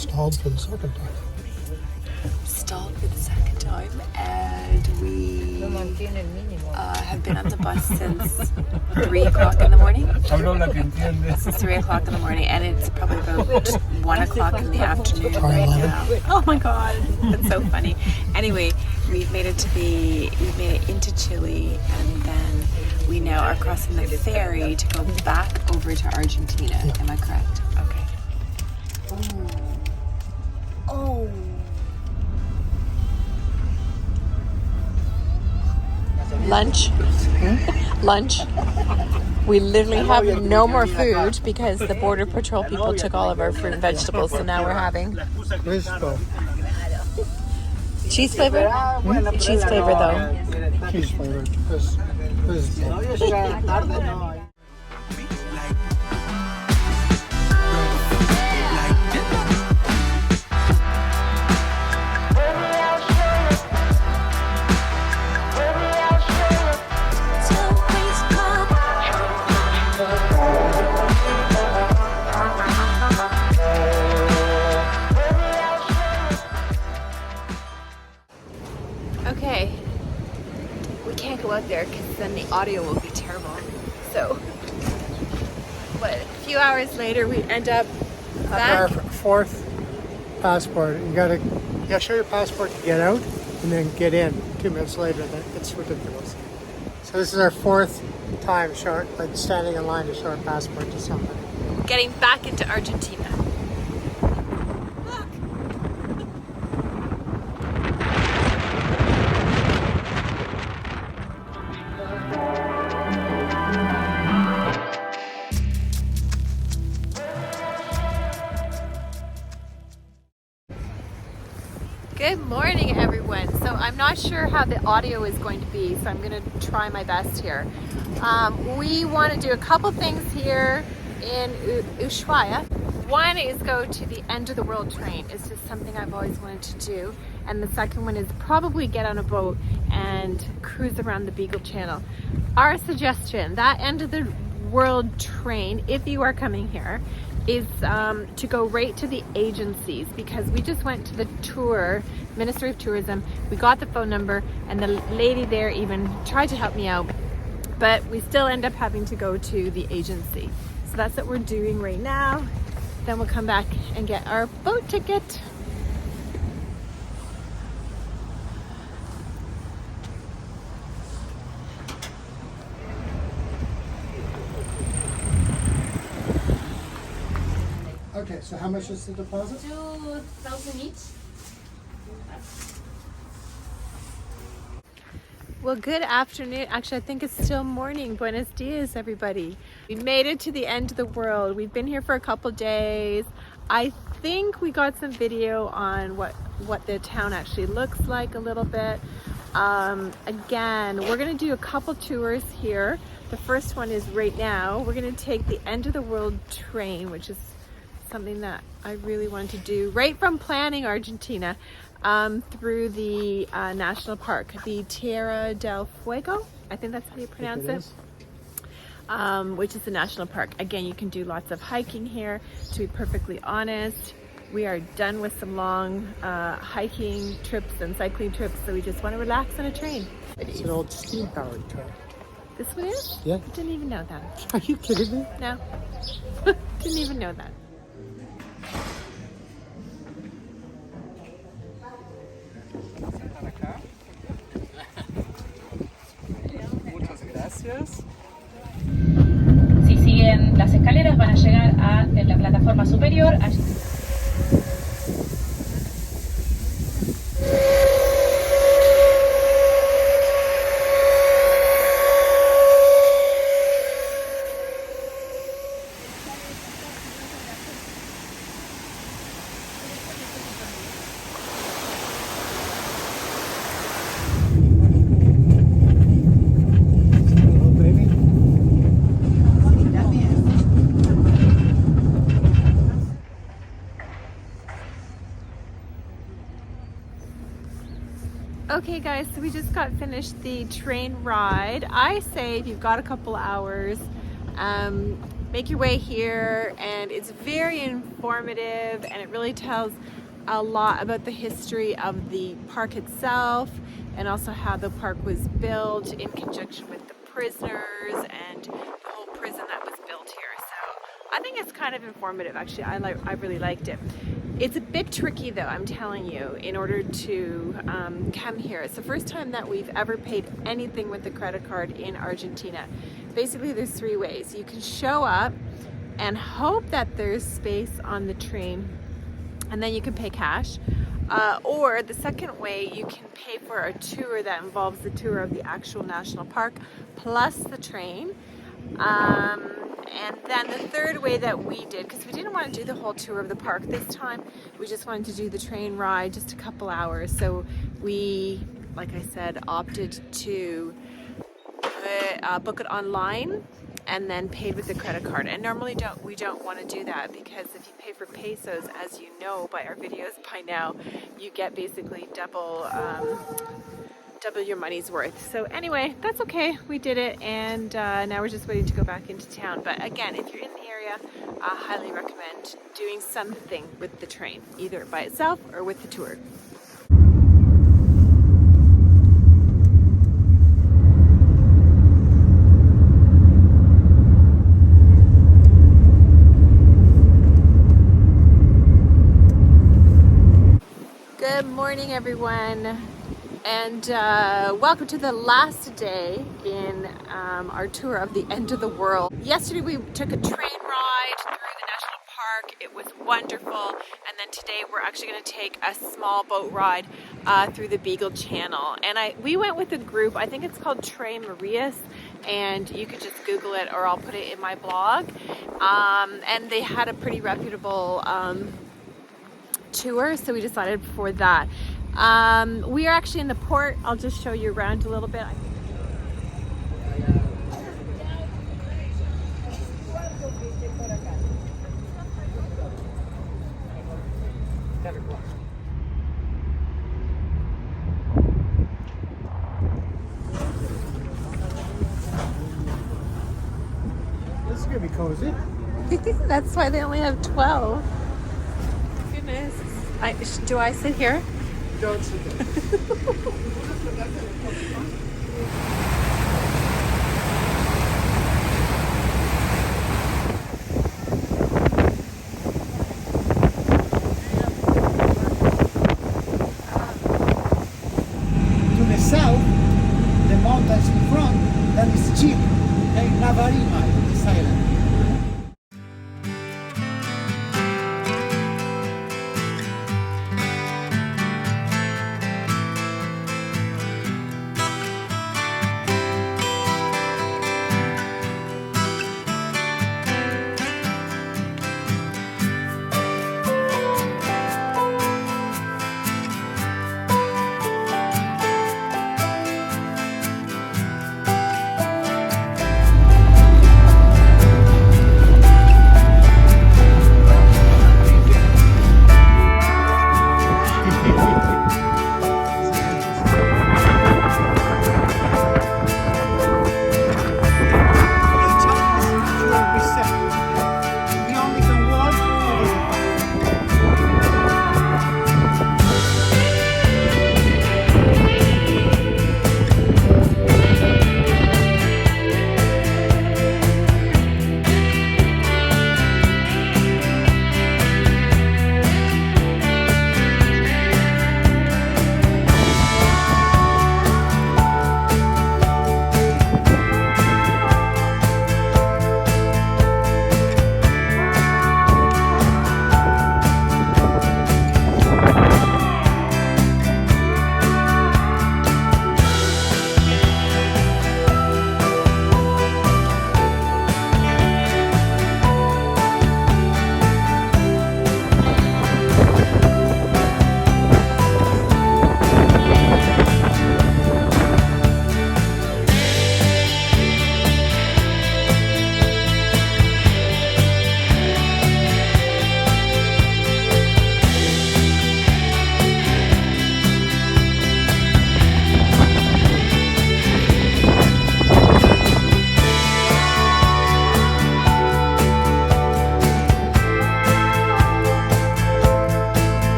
stalled for the second time. Stalled for the second time, and we have been on the bus since 3 o'clock in the morning. Since 3 o'clock in the morning, and it's probably about 1 o'clock in the afternoon right now. Oh my god, that's so funny. Anyway, we've made it into Chile, and then we now are crossing the ferry to go back over to Argentina. Yeah. Am I correct? Okay. Oh. Lunch. Lunch. We literally have no more food because the Border Patrol people took all of our fruit and vegetables, so now we're having cheese flavor? Cheese flavor though. Cheese flavor. Okay, we can't go out there because then the audio will be terrible. So, a few hours later we end up back. Our fourth passport. You gotta show your passport to get out and then get in 2 minutes later. It's ridiculous. So this is our fourth time standing in line to show our passport to somebody. Getting back into Argentina. Good morning, everyone. So I'm not sure how the audio is going to be, so I'm going to try my best here. We want to do a couple things here in Ushuaia. One is go to the end of the world train. It's just something I've always wanted to do. And the second one is probably get on a boat and cruise around the Beagle Channel. Our suggestion, that end of the world train, if you are coming here, is to go right to the agencies, because we just went to the Ministry of Tourism. We got the phone number and the lady there even tried to help me out, but we still end up having to go to the agency. So that's what we're doing right now. Then we'll come back and get our boat ticket. Okay, so how much is the deposit? 2,000 each. Well, good afternoon. Actually, I think it's still morning. Buenos dias, everybody. We made it to the end of the world. We've been here for a couple days. I think we got some video on what the town actually looks like a little bit. Again, we're going to do a couple tours here. The first one is right now. We're going to take the end of the world train, which is something that I really wanted to do right from planning Argentina, through the national park, the Tierra del Fuego. I think that's how you pronounce it. Which is the national park. Again, you can do lots of hiking here. To be perfectly honest, we are done with some long hiking trips and cycling trips, so we just want to relax on a train. It's an old steam-powered train. This one is? Yeah. I didn't even know that. Are you kidding me? No. Didn't even know that. Muchas gracias. Si siguen las escaleras van a llegar a la plataforma superior. Okay guys, so we just got finished the train ride. I say if you've got a couple hours, make your way here, and it's very informative, and it really tells a lot about the history of the park itself, and also how the park was built in conjunction with the prisoners and the whole prison that was built here. So I think it's kind of informative, actually. I really liked it. It's a bit tricky though, I'm telling you, in order to come here. It's the first time that we've ever paid anything with a credit card in Argentina. Basically, there's three ways. You can show up and hope that there's space on the train, and then you can pay cash. Or the second way, you can pay for a tour that involves the tour of the actual national park plus the train. And then the third way that we did, because we didn't want to do the whole tour of the park this time, we just wanted to do the train ride just a couple hours. So we, like I said, opted to book it online and then paid with the credit card. And normally we don't want to do that, because if you pay for pesos, as you know by our videos by now, you get basically double your money's worth. So anyway, that's okay. We did it, and now we're just waiting to go back into town. But again, if you're in the area, I highly recommend doing something with the train, either by itself or with the tour. Good morning, everyone, and welcome to the last day in our tour of the end of the world. Yesterday we took a train ride through the national park. It was wonderful, and then today we're actually going to take a small boat ride through the Beagle Channel. And we went with a group. I think it's called Tres Marias, and you could just Google it, or I'll put it in my blog. And they had a pretty reputable tour, so we decided for that. We are actually in the port. I'll just show you around a little bit. This is gonna be cozy. That's why they only have 12. Goodness. Do I sit here? Don't sit there. To the south, the mountains in front, that is Chile, okay? Navarima in this island.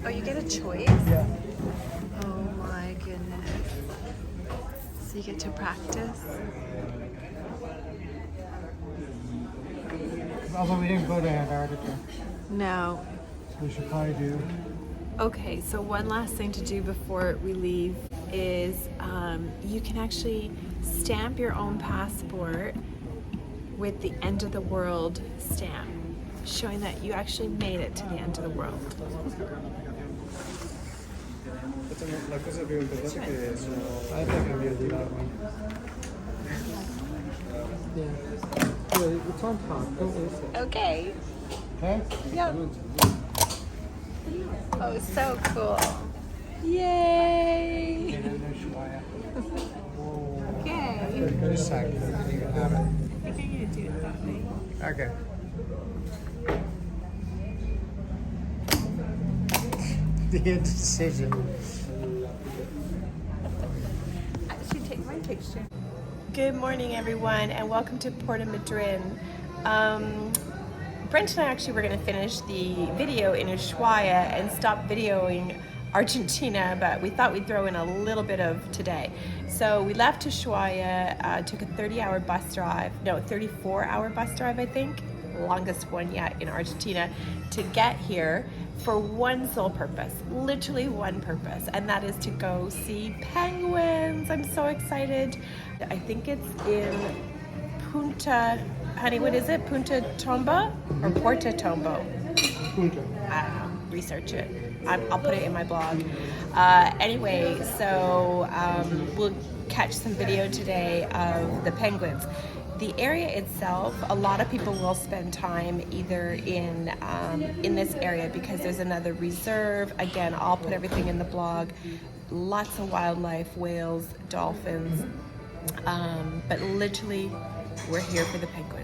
Oh, you get a choice? Yeah. Oh my goodness. So you get to practice? Although we didn't go to Antarctica, No. so we should probably do. Okay, so one last thing to do before we leave is you can actually stamp your own passport with the end of the world stamp, showing that you actually made it to the end of the world. La cosa più importante è che sono cambiati l'arma. Yeah. It's on top. Don't lose it. Okay. Okay? Yep. Oh, so cool. Yay! And then there's Ushuaia. Okay. Just a sec. You can have it. I think I'm gonna do it that way. Okay. The indecision. Actually, take my picture. Good morning, everyone, and welcome to Puerto Madryn. Brent and I actually were going to finish the video in Ushuaia and stop videoing Argentina, but we thought we'd throw in a little bit of today. So we left Ushuaia, took a 30-hour bus drive, no, 34-hour bus drive, I think, longest one yet in Argentina, to get here for one sole purpose, literally one purpose, and that is to go see penguins. I'm so excited. I think it's in Punta, honey, what is it? Punta Tomba or Puerto Tombo? Punta. I don't know. Research it. I'll put it in my blog. Anyway, so we'll catch some video today of the penguins. The area itself, a lot of people will spend time either in this area because there's another reserve. Again, I'll put everything in the blog. Lots of wildlife, whales, dolphins, but literally we're here for the penguins.